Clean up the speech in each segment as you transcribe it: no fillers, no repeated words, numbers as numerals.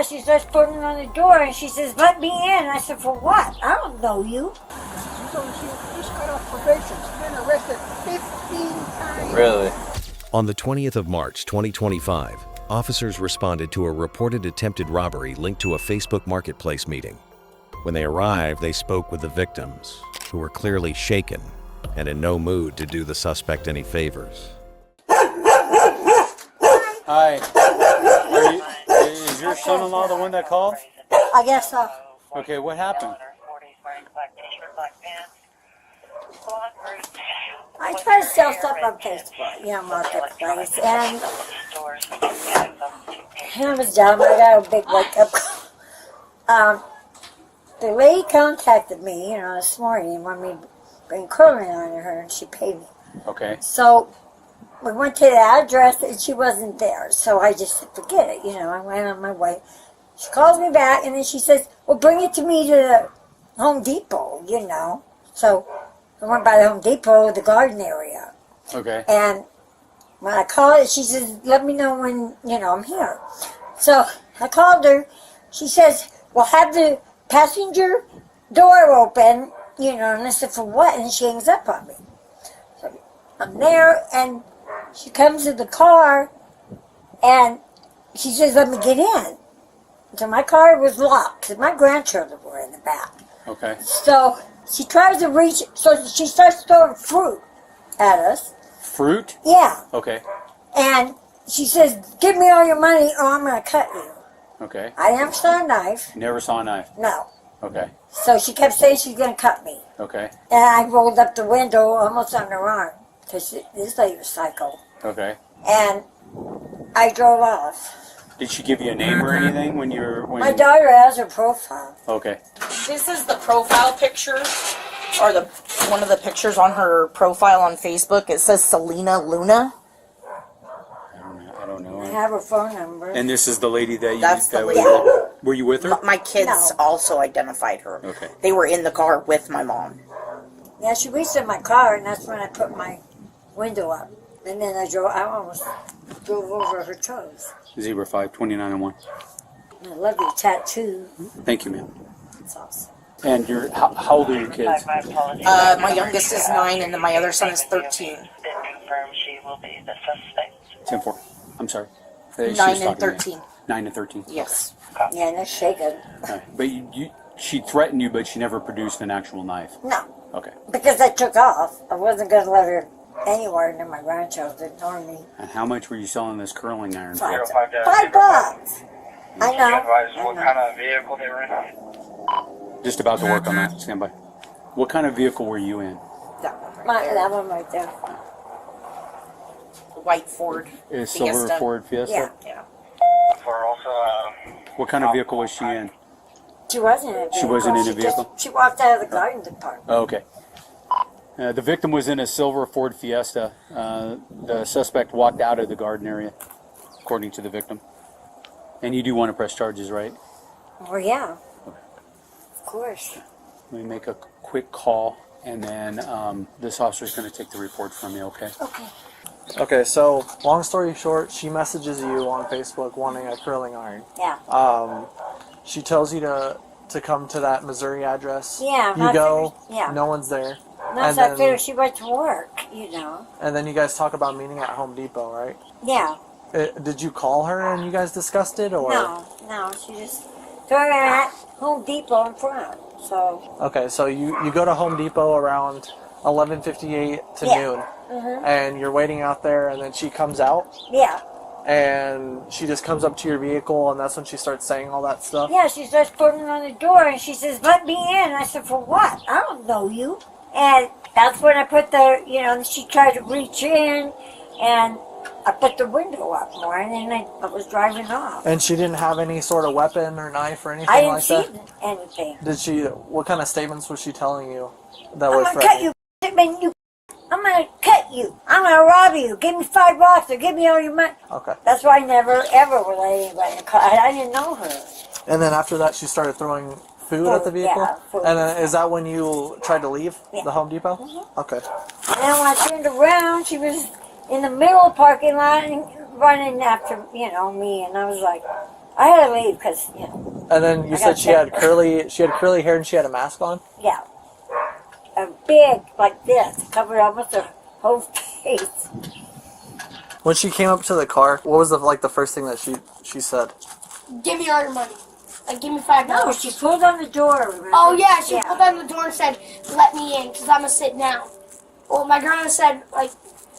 she starts putting on the door, and she says, let me in. I said, for what? I don't know you. She just got off probation. She's been arrested 15 times. Really? On the 20th of March, 2025, officers responded to a reported attempted robbery linked to a Facebook Marketplace meeting. When they arrived, they spoke with the victims, who were clearly shaken and in no mood to do the suspect any favors. Hi. Is your son-in-law the one that called? I guess so. Okay, what happened? I try to sell stuff on Facebook, Marketplace, and I was dumb. I got a big wake-up call. The lady contacted me, this morning and wanted me to bring curling on her, and she paid me. Okay. So we went to the address, and she wasn't there. So I just said, forget it, I went on my way. She calls me back, and then she says, well, bring it to me to the Home Depot, So I went by the Home Depot, the garden area. Okay. And when I called her, she says, let me know when, I'm here. So I called her. She says, well, have the passenger door open, and I said, for what? And she hangs up on me. So I'm there, and she comes to the car, and she says, let me get in. So my car was locked, and my grandchildren were in the back. Okay. So she tries to reach, so she starts throwing fruit at us. Fruit? Yeah. Okay. And she says, give me all your money or I'm going to cut you. Okay. I never saw a knife. Never saw a knife? No. Okay. So she kept saying she's going to cut me. Okay. And I rolled up the window almost on her arm because this lady was psycho. Okay. And I drove off. Did she give you a name or anything when you were... My daughter has her profile. Okay. This is the profile picture, or one of the pictures on her profile on Facebook. It says Selena Luna. I don't know. I have her phone number. And this is the lady that you... That's the lady. Were you with her? My kids also identified her. Okay. They were in the car with my mom. Yeah, she reached in my car, and that's when I put my window up. And then I almost drove over her toes. 05-2901. I love your tattoo. Thank you, ma'am. It's awesome. And how old are your kids? My youngest is 9, and then my other son is 13. She will be the suspect. 10-4. I'm sorry. 9 and 13. 9 and 13. Yes. Yeah, and they're shaking. Right. But she threatened you, but she never produced an actual knife. No. Okay. Because I took off. I wasn't going to let her anywhere near my grandchildren or me. And how much were you selling this curling iron for? $5. I know. What kind of vehicle they were in? Just about to work on that. Stand by. What kind of vehicle were you in? That one right there. White Ford A silver Fiesta. Ford Fiesta? Yeah. For also, What kind of vehicle was she in? She wasn't in a vehicle. She wasn't in a vehicle? She walked out of the garden department. Oh, okay. The victim was in a silver Ford Fiesta. The suspect walked out of the garden area, according to the victim. And you do want to press charges, right? Well, yeah. Of course. Let me make a quick call, and then this officer is going to take the report from you, okay? Okay. Okay, so long story short, she messages you on Facebook wanting a curling iron. Yeah. She tells you to come to that Missouri address. Yeah. You go. Yeah. No one's there. No, and so I then, figured she went to work, And then you guys talk about meeting at Home Depot, right? Yeah. Did you call her and you guys discussed it, or? No, she just threw her at Home Depot in front. So. Okay, so you go to Home Depot around 11:58 to noon, and you're waiting out there, and then she comes out. Yeah. And she just comes up to your vehicle, and that's when she starts saying all that stuff. Yeah, she starts putting on the door, and she says, "Let me in." I said, "For what? I don't know you." And that's when I put she tried to reach in, and I put the window up more, and then I was driving off. And she didn't have any sort of weapon or knife or anything I didn't like see that? anything. Did she, what kind of statements was she telling you that I'm was going to cut you, I'm going to cut you. I'm going to rob you. Give me $5 or give me all your money. Okay. That's why I never, ever would let anybody cut. I didn't know her. And then after that, she started throwing food at the vehicle? Yeah, food. And then is that when you tried to leave the Home Depot? Okay. And then when I turned around, she was in the middle of the parking lot and running after, me. And I was like, I had to leave because, you know. And then you said she had curly hair and she had a mask on? Yeah. A big, like this, covered almost her whole face. When she came up to the car, what was the first thing that she said? Give me all your money. Like, give me $5. No, she pulled on the door. Remember? Oh, yeah, she pulled on the door and said, let me in, because I'm going to sit down. Well, my grandma said, like,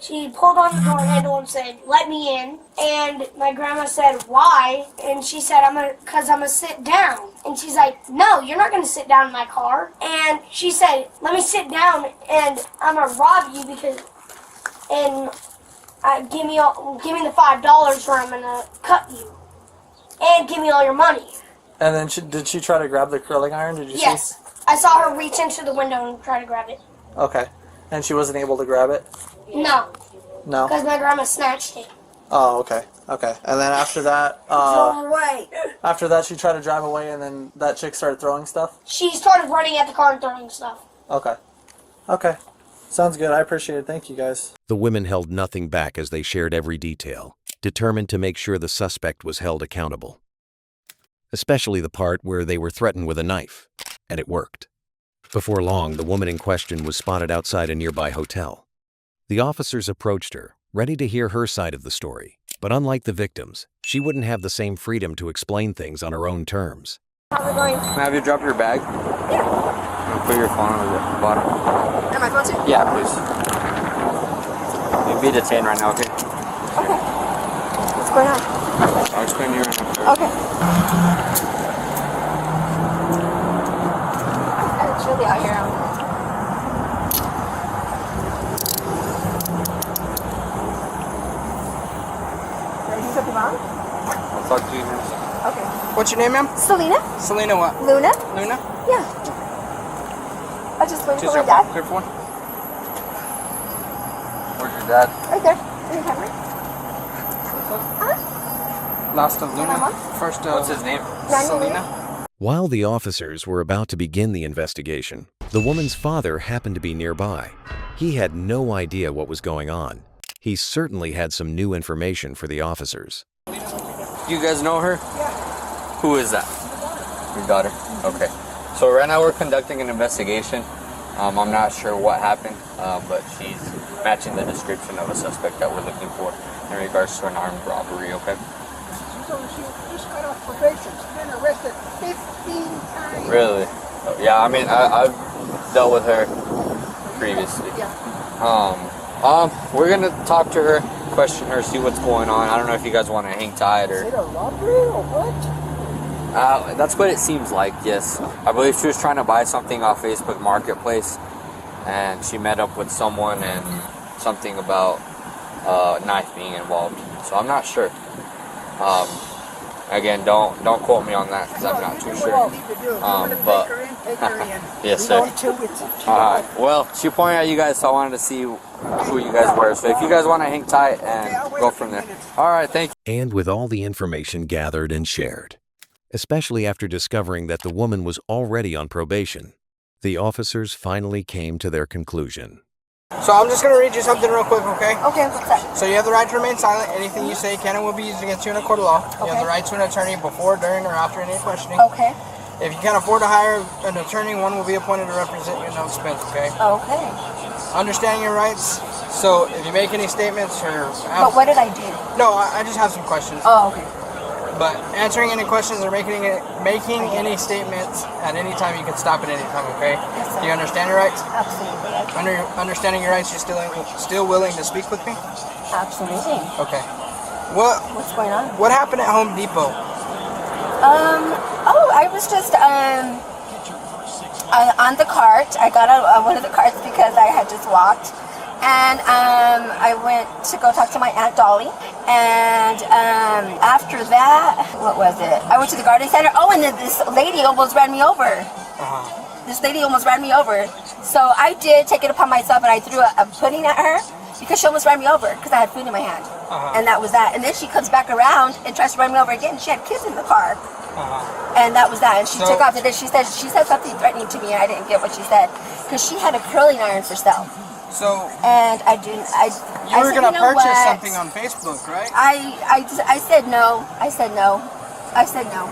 she pulled on the door handle and said, let me in. And my grandma said, why? And she said, because I'm going to sit down. And she's like, no, you're not going to sit down in my car. And she said, let me sit down and I'm going to rob you and give me the $5 or I'm going to cut you. And give me all your money. And then did she try to grab the curling iron? Did you see? Yes. I saw her reach into the window and try to grab it. Okay. And she wasn't able to grab it? No. No? Because my grandma snatched it. Oh, okay. Okay. And then after that, away. after that she tried to drive away and then that chick started throwing stuff? She started running at the car and throwing stuff. Okay. Okay. Sounds good. I appreciate it. Thank you, guys. The women held nothing back as they shared every detail, determined to make sure the suspect was held accountable. Especially the part where they were threatened with a knife, and it worked. Before long, the woman in question was spotted outside a nearby hotel. The officers approached her, ready to hear her side of the story, but unlike the victims, she wouldn't have the same freedom to explain things on her own terms. Can I have you drop your bag? Yeah. Put your phone on the bottom. Am I supposed to? Yeah, please. You'll be detained right now, okay? Okay. What's going on? I'll explain to you right now. Okay. It's really out here. Did I do something wrong? I'll talk to you in a second. Okay. What's your name, ma'am? Selena? Selena what? Luna? Luna? Yeah. I just went Just for my your dad. clear for one. Where's your dad? Right there. In the camera. Last of Luna. Mama? First What's his name? Selena. While the officers were about to begin the investigation, the woman's father happened to be nearby. He had no idea what was going on. He certainly had some new information for the officers. You guys know her? Yeah. Who is that? Your daughter. Okay. So right now we're conducting an investigation. I'm not sure what happened, but she's matching the description of a suspect that we're looking for in regards to an armed robbery, okay? She just got off probation. She's been arrested 15 times. Really? Yeah, I mean, I've dealt with her previously. Yeah. We're gonna talk to her, question her, see what's going on. I don't know if you guys want to hang tight or... Is it a robbery or what? That's what it seems like, yes. I believe she was trying to buy something off Facebook Marketplace, and she met up with someone and something about a knife being involved. So I'm not sure. Again, don't quote me on that because I'm not too sure. But yes, sir. Well, she pointed at you guys, so I wanted to see who you guys were. So if you guys want to hang tight and go from there. All right, thank you. And with all the information gathered and shared, especially after discovering that the woman was already on probation, the officers finally came to their conclusion. So I'm just going to read you something real quick, okay? Okay, what's that? So you have the right to remain silent. Anything you say can and will be used against you in a court of law. You have the right to an attorney before, during, or after any questioning. Okay. If you can't afford to hire an attorney, one will be appointed to represent you at no expense, okay? Okay. Understanding your rights. So if you make any statements or... But what did I do? No, I just have some questions. Oh, okay. But answering any questions or making any statements at any time, you can stop at any time, okay? Yes, sir. Do you understand your rights? Absolutely. Understanding your rights, you're still willing to speak with me? Absolutely. Okay. What's going on? What happened at Home Depot? I was just on the cart. I got on one of the carts because I had just walked. And I went to go talk to my Aunt Dolly. And after that, what was it? I went to the garden center. Oh, and then this lady almost ran me over. This lady almost ran me over. So I did take it upon myself and I threw a pudding at her because she almost ran me over because I had food in my hand. And that was that. And then she comes back around and tries to run me over again. She had kids in the car. And that was that. And she took off. And then she said something threatening to me and I didn't get what she said because she had a curling iron for sale. So and I didn't. You were gonna purchase something on Facebook, right? I said no. I said no. I said no.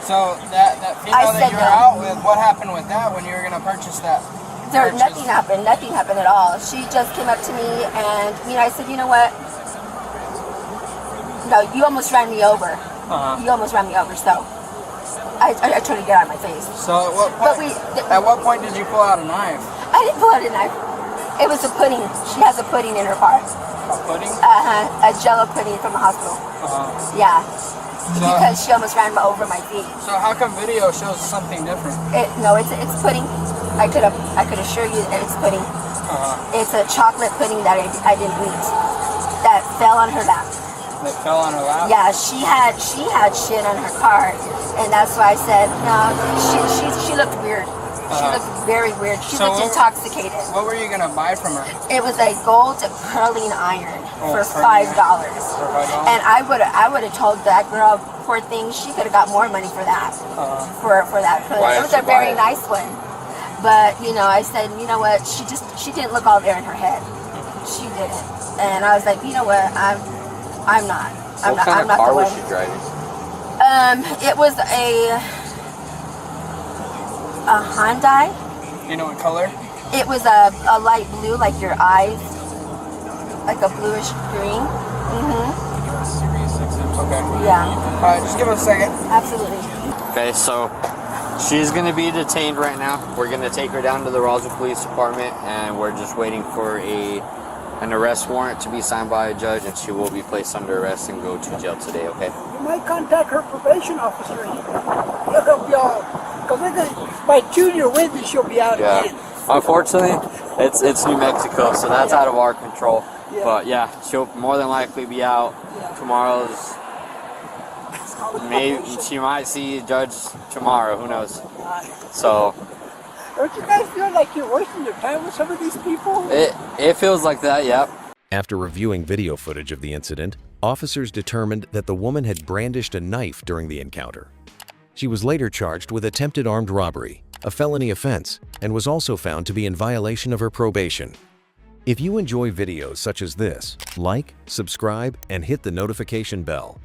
So that female that you were out with, what happened with that when you were gonna purchase that? Nothing happened. Nothing happened at all. She just came up to me and, I said, you know what? No, you almost ran me over. You almost ran me over, so I tried to get out of my face. So at what point did you pull out a knife? I didn't pull out a knife. It was a pudding. She has a pudding in her car. A pudding? A Jello pudding from the hospital. Yeah. Because she almost ran over my feet. So how come video shows something different? No, it's pudding. I could assure you that it's pudding. It's a chocolate pudding that I didn't eat. That fell on her lap. That fell on her lap? Yeah, she had shit on her car, and that's why I said no. She looked weird. She looked very weird. She looked intoxicated. What were you gonna buy from her? It was a gold curling iron for $5. And I would have told that girl, poor thing, she could have got more money for that. For that. It was a very nice one. But I said, you know what? She didn't look all there in her head. She didn't. And I was like, you know what? I'm not. What kind of car was she driving? It was a Hyundai. You know what color? It was a light blue, like your eyes, like a bluish green. Okay. Yeah. All right, just give us a second. Absolutely. Okay, so she's gonna be detained right now. We're gonna take her down to the Roswell Police Department, and we're just waiting for an arrest warrant to be signed by a judge, and she will be placed under arrest and go to jail today. Okay. You might contact her probation officer. He'll help you out. Because by junior Wednesday she'll be out again. Unfortunately, it's New Mexico, so that's out of our control. Yeah. But yeah, she'll more than likely be out. Tomorrow's maybe she might see a judge tomorrow. Who knows? So. Don't you guys feel like you're wasting your time with some of these people? It feels like that. Yep. After reviewing video footage of the incident, officers determined that the woman had brandished a knife during the encounter. She was later charged with attempted armed robbery, a felony offense, and was also found to be in violation of her probation. If you enjoy videos such as this, like, subscribe, and hit the notification bell.